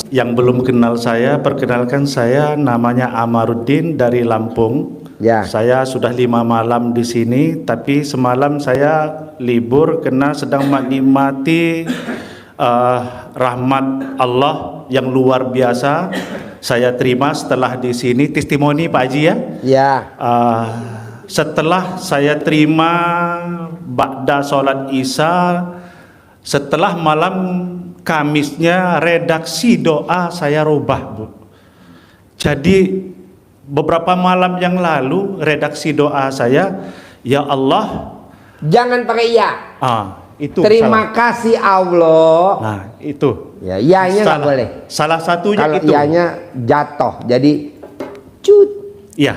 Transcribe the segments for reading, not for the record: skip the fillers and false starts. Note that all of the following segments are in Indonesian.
Yang belum kenal saya, perkenalkan saya namanya Amaruddin dari Lampung. Ya. Saya sudah 5 malam di sini, tapi semalam saya libur karena sedang menikmati rahmat Allah yang luar biasa. Saya terima setelah di sini testimoni Pak Haji ya. Ya. Setelah saya terima ba'da sholat Isya, setelah malam Kamisnya redaksi doa saya rubah, Bu. Jadi beberapa malam yang lalu redaksi doa saya, ya Allah, jangan pakai ya. Itu terima salah. kasih Allah. Nah, itu. Ya, iya-nya nggak boleh. Salah satunya kalau itu. Iya-nya jatuh. Jadi cut. Iya,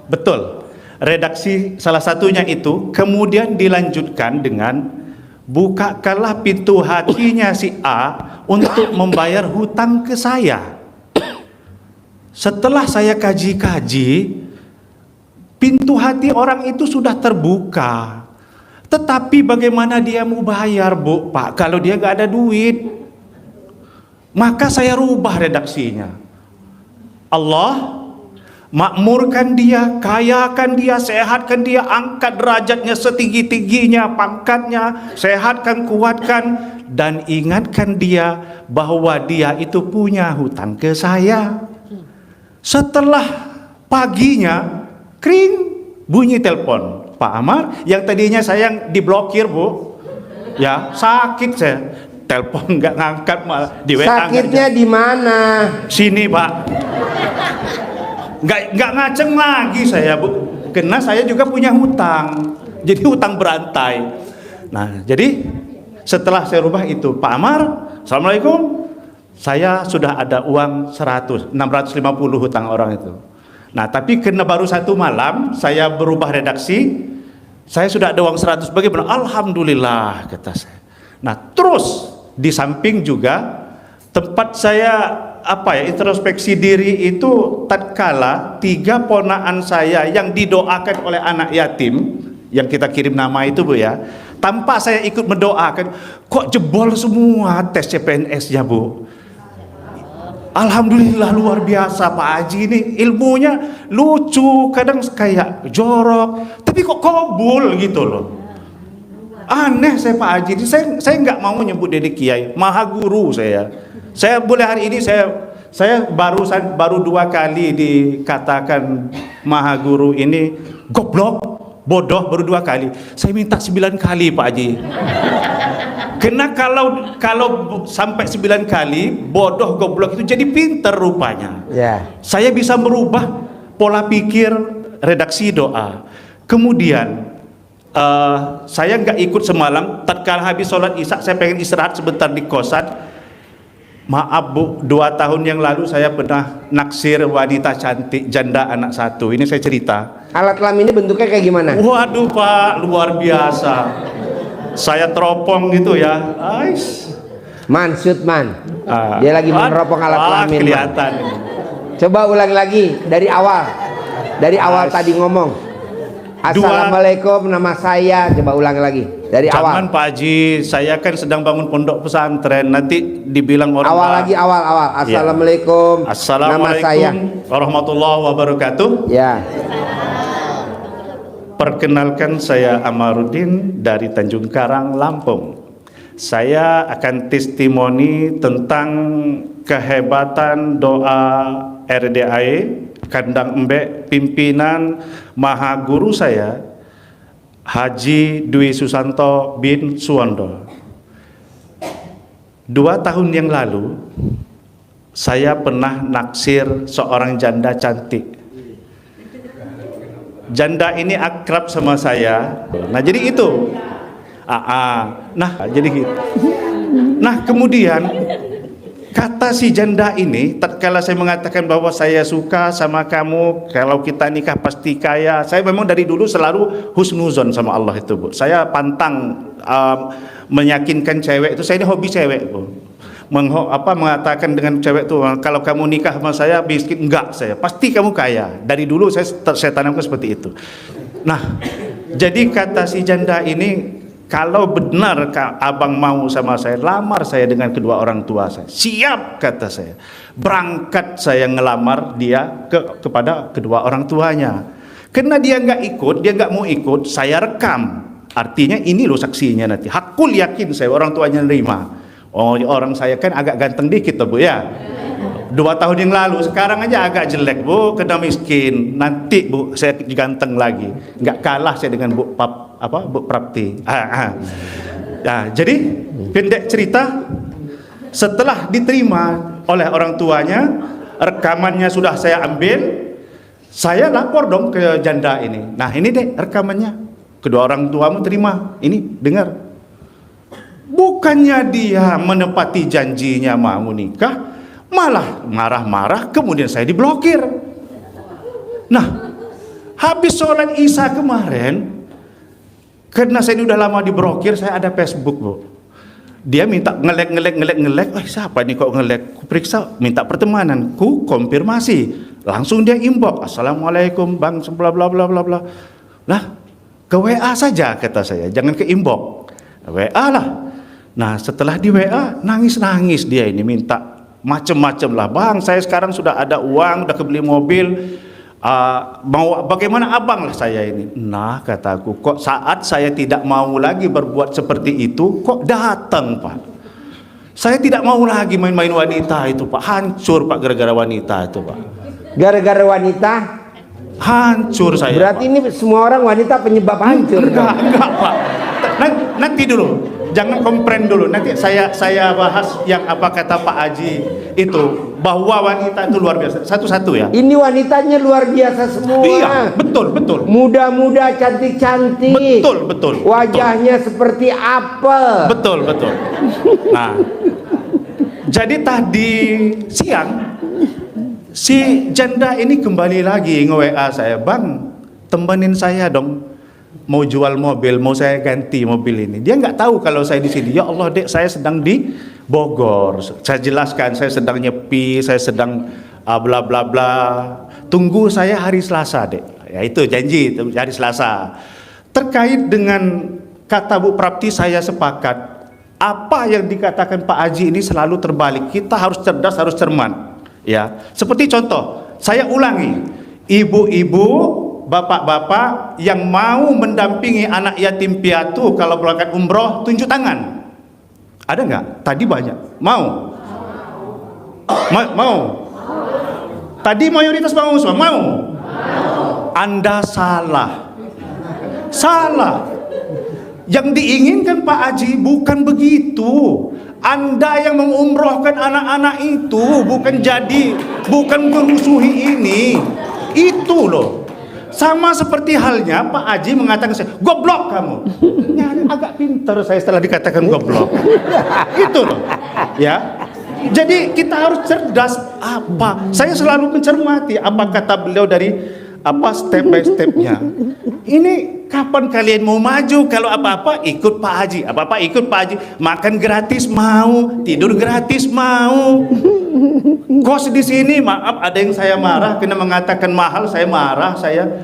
betul. Redaksi salah satunya itu, kemudian dilanjutkan dengan bukakanlah pintu hatinya si A untuk membayar hutang ke saya. Setelah saya kaji-kaji, pintu hati orang itu sudah terbuka. Tetapi bagaimana dia mau bayar, Bu? Pak, kalau dia gak ada duit. Maka saya rubah redaksinya. Allah, makmurkan dia, kayakan dia, sehatkan dia, angkat derajatnya setinggi-tingginya, pangkatnya, sehatkan, kuatkan, dan ingatkan dia bahwa dia itu punya hutang ke saya. Setelah paginya, kring, bunyi telepon Pak Amar, yang tadinya saya diblokir, Bu. Ya, sakit saya. Telepon nggak ngangkat, malah di WA. Sakitnya di mana? Sini, Pak. Nggak ngaceng lagi saya, Bu, karena saya juga punya hutang, jadi hutang berantai. Nah, jadi setelah saya rubah itu, Pak Amar, Assalamualaikum, saya sudah ada uang 650 hutang orang itu. Nah, tapi karena baru 1 malam saya berubah redaksi, saya sudah ada uang 100, bagaimana? Alhamdulillah, kata saya. Nah, terus di samping juga tempat saya introspeksi diri itu, tatkala 3 ponaan saya yang didoakan oleh anak yatim yang kita kirim nama itu, Bu ya, tanpa saya ikut mendoakan, kok jebol semua tes CPNS-nya, Bu. Alhamdulillah, luar biasa Pak Haji ini, ilmunya lucu, kadang kayak jorok, tapi kok kabul gitu loh. Aneh saya Pak Haji, saya nggak mau nyebut diri kiai, maha guru saya. Saya boleh hari ini saya baru 2 kali dikatakan maha guru ini goblok, bodoh, baru 2 kali. Saya minta 9 kali Pak Haji. Karena kalau sampai 9 kali bodoh, goblok itu jadi pinter rupanya. Ya. Saya bisa merubah pola pikir redaksi doa. Kemudian saya nggak ikut semalam. Tatkala habis sholat Isya saya pengen istirahat sebentar di kosan. Maaf, Bu, 2 tahun yang lalu saya pernah naksir wanita cantik, janda anak 1. Ini saya cerita. Alat kelaminnya bentuknya kayak gimana? Waduh Pak, luar biasa. Saya teropong gitu ya. Ais. Mansud man. Dia lagi meneropong alat kelamin. Kelihatan. Coba ulang lagi dari awal. Dari awal tadi ngomong. Assalamualaikum, nama saya. Coba ulang lagi dari awal. Jangan Pak Haji, saya kan sedang bangun pondok pesantren, nanti dibilang orang. Awal. Assalamualaikum. Ya. Assalamualaikum nama saya warahmatullahi wabarakatuh. Ya. Perkenalkan, saya Amaruddin dari Tanjung Karang, Lampung. Saya akan testimoni tentang kehebatan doa RDAE Kandang Embek, pimpinan maha guru saya Haji Dwi Susanto bin Suwondo. 2 tahun yang lalu saya pernah naksir seorang janda cantik. Janda ini akrab sama saya. Nah, jadi itu. Nah, jadi gitu. Nah, kemudian kata si janda ini, tatkala saya mengatakan bahwa saya suka sama kamu, kalau kita nikah pasti kaya. Saya memang dari dulu selalu husnuzon sama Allah itu, Bu. Saya pantang meyakinkan cewek itu. Saya ini hobi cewek, Bu. Mengatakan dengan cewek itu, kalau kamu nikah sama saya miskin, enggak, saya pasti kamu kaya. Dari dulu saya tanamkan seperti itu. Nah, jadi kata si janda ini, kalau benar abang mau sama saya, lamar saya dengan kedua orang tua saya. Siap, kata saya. Berangkat saya ngelamar dia kepada kedua orang tuanya. Karena dia nggak ikut, dia nggak mau ikut, saya rekam. Artinya ini loh saksinya nanti. Hakul yakin saya orang tuanya nerima. Oh, orang saya kan agak ganteng dikit tuh Bu ya. 2 tahun yang lalu, sekarang aja agak jelek Bu, kena miskin. Nanti Bu saya ganteng lagi. Nggak kalah saya dengan Bu Prapti. Nah, jadi pendek cerita, setelah diterima oleh orang tuanya, rekamannya sudah saya ambil, saya lapor dong ke janda ini. Nah ini deh rekamannya, kedua orang tuamu terima, ini dengar. Bukannya dia menepati janjinya mau nikah, malah marah-marah, kemudian saya diblokir. Nah, habis sholat Isya kemarin, karena saya ini udah lama diblokir, saya ada Facebook Bu. Dia minta ngelek, siapa nih kok ngelek? Ku periksa, minta pertemanan, ku konfirmasi, langsung dia inbox, assalamualaikum bang, bla bla bla bla bla. Lah, ke WA saja kata saya, jangan ke inbox. WA lah. Nah setelah di WA nangis dia ini minta macem-macem lah, bang saya sekarang sudah ada uang, udah kebeli mobil, mau bagaimana abang lah saya ini. Nah kataku, kok saat saya tidak mau lagi berbuat seperti itu kok datang Pak. Saya tidak mau lagi main-main wanita itu Pak, hancur Pak gara-gara wanita itu Pak. Gara-gara wanita hancur saya berarti Pak. Ini semua orang wanita penyebab hancur. Enggak Pak, nanti dulu, jangan komplain dulu, nanti saya bahas yang apa kata Pak Haji itu, bahwa wanita itu luar biasa, satu-satu ya. Ini wanitanya luar biasa semua. Iya, betul. Muda-muda, cantik-cantik. Betul. Wajahnya seperti apel. Betul. Nah, jadi tadi siang si janda ini kembali lagi nge-WA saya, bang, temenin saya dong, mau jual mobil, mau saya ganti mobil ini. Dia nggak tahu kalau saya di sini. Ya Allah dek, saya sedang di Bogor. Saya jelaskan, saya sedang nyepi, saya sedang bla bla bla. Tunggu saya hari Selasa dek. Ya itu janji hari Selasa. Terkait dengan kata Bu Prapti, saya sepakat. Apa yang dikatakan Pak Haji ini selalu terbalik. Kita harus cerdas, harus cermat. Ya, seperti contoh, saya ulangi, ibu-ibu, bapak-bapak yang mau mendampingi anak yatim piatu kalau berangkat umroh, tunjuk tangan. Ada nggak? Tadi banyak. Mau? Mau? Tadi mayoritas mau semua. Mau? Anda salah. Yang diinginkan Pak Haji bukan begitu. Anda yang mengumrohkan anak-anak itu bukan merusuhi ini. Itu loh. Sama seperti halnya Pak Haji mengatakan saya, goblok kamu. Ya, agak pintar saya setelah dikatakan goblok. Itu loh. Ya. Jadi kita harus cerdas apa. Saya selalu mencermati apa kata beliau dari step by stepnya. Ini kapan kalian mau maju? Kalau apa-apa ikut Pak Haji, apa-apa ikut Pak Haji. Makan gratis mau, tidur gratis mau. Kos di sini, maaf ada yang saya marah karena mengatakan mahal, saya marah.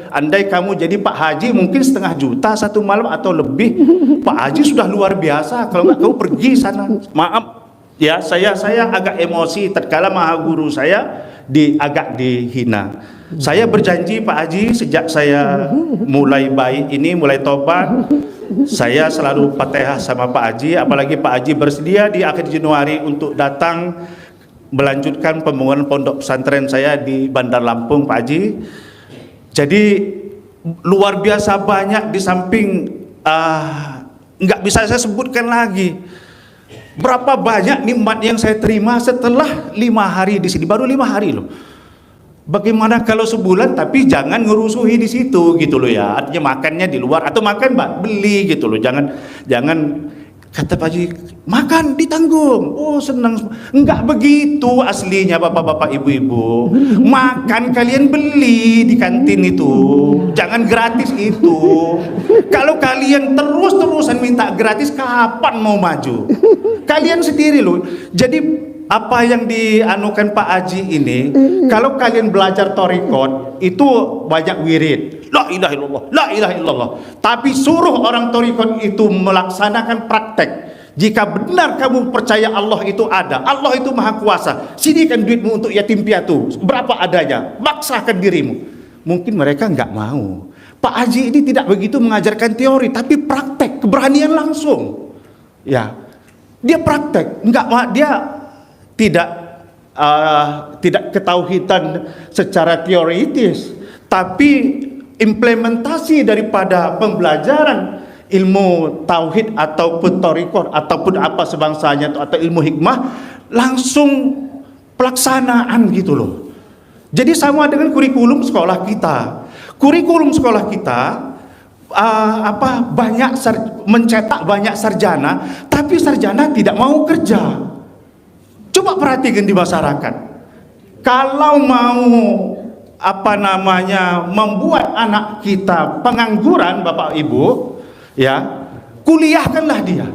Andai kamu jadi Pak Haji mungkin 500 juta satu malam atau lebih. Pak Haji sudah luar biasa. Kalau nggak kamu pergi sana. Maaf ya, saya agak emosi tatkala maha guru saya agak dihina. Saya berjanji Pak Haji, sejak saya mulai baik ini, mulai tobat, saya selalu Fatihah sama Pak Haji. Apalagi Pak Haji bersedia di akhir Januari untuk datang melanjutkan pembangunan pondok pesantren saya di Bandar Lampung Pak Haji. Jadi luar biasa banyak, di samping nggak bisa saya sebutkan lagi berapa banyak nikmat yang saya terima setelah 5 hari di sini, baru 5 hari loh. Bagaimana kalau sebulan, tapi jangan ngerusuhi di situ gitu loh ya. Artinya makannya di luar atau makan beli gitu loh. Jangan kata Pak Haji, makan ditanggung. Oh senang. Enggak begitu aslinya bapak-bapak ibu-ibu. Makan kalian beli di kantin itu. Jangan gratis itu. Kalau kalian terus-terusan minta gratis, kapan mau maju? Kalian sendiri loh. Jadi apa yang dianukan Pak Haji ini, kalau kalian belajar torikot itu banyak wirid, la ilaha illallah, la ilaha illallah. Tapi suruh orang torikot itu melaksanakan praktek. Jika benar kamu percaya Allah itu ada, Allah itu maha kuasa, sediakan duitmu untuk yatim piatu, berapa adanya, maksakan dirimu. Mungkin mereka nggak mau. Pak Haji ini tidak begitu mengajarkan teori, tapi praktek, keberanian langsung. Ya, dia praktek, dia tidak ketauhidan secara teoritis, tapi implementasi daripada pembelajaran ilmu tauhid ataupun thariqah ataupun apa sebangsanya atau ilmu hikmah langsung pelaksanaan gitu loh. Jadi sama dengan kurikulum sekolah kita. Kurikulum sekolah kita mencetak banyak sarjana, tapi sarjana tidak mau kerja. Coba perhatikan di masyarakat. Kalau mau membuat anak kita pengangguran, Bapak Ibu, ya, kuliahkanlah dia.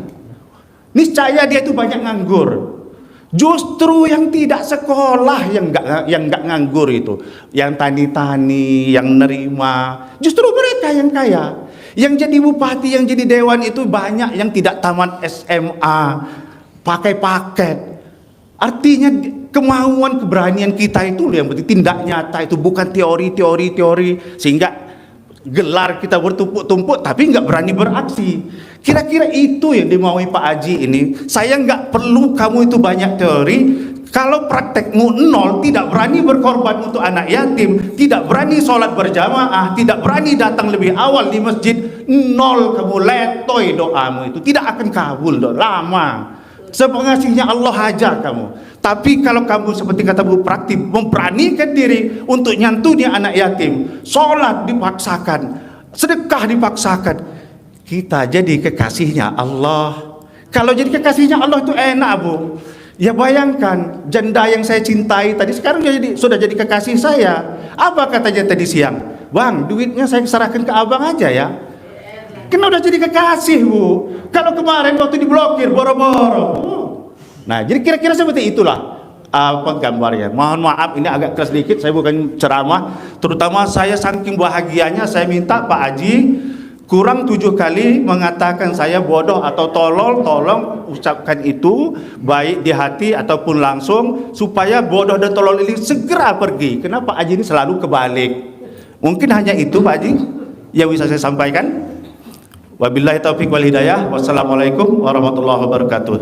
Niscaya dia itu banyak nganggur. Justru yang tidak sekolah yang nggak nganggur itu, yang tani-tani, yang nerima, justru mereka yang kaya. Yang jadi bupati, yang jadi dewan itu banyak yang tidak tamat SMA, pakai paket. Artinya kemauan, keberanian kita itu yang penting, tindak nyata itu, bukan teori, sehingga gelar kita bertumpuk-tumpuk tapi nggak berani beraksi. Kira-kira itu yang dimaui Pak Haji ini. Saya nggak perlu kamu itu banyak teori. Kalau praktekmu nol, tidak berani berkorban untuk anak yatim, tidak berani sholat berjamaah, tidak berani datang lebih awal di masjid, nol, kamu letoy doamu itu, tidak akan kabul, lama. Sepengasihnya Allah aja kamu. Tapi kalau kamu seperti kata Bu Praktik, memberanikan diri untuk nyantuni anak yatim, sholat dipaksakan, sedekah dipaksakan, kita jadi kekasihnya Allah. Kalau jadi kekasihnya Allah itu enak, Bu. Ya bayangkan, janda yang saya cintai tadi sekarang sudah jadi kekasih saya. Apa katanya tadi siang? Bang, duitnya saya serahkan ke abang aja ya. Karena udah jadi kekasih, Bu. Kalau kemarin waktu diblokir boro-boro. Nah, jadi kira-kira seperti itulah gambarnya. Mohon maaf ini agak keras sedikit, saya bukan ceramah. Terutama saya saking bahagianya, saya minta Pak Haji kurang 7 kali mengatakan saya bodoh atau tolol, tolong ucapkan itu baik di hati ataupun langsung, supaya bodoh dan tolol ini segera pergi. Kenapa Pak Haji ini selalu kebalik? Mungkin hanya itu Pak Haji yang bisa saya sampaikan. Wabillahi taufiq wal hidayah. Wassalamualaikum warahmatullahi wabarakatuh.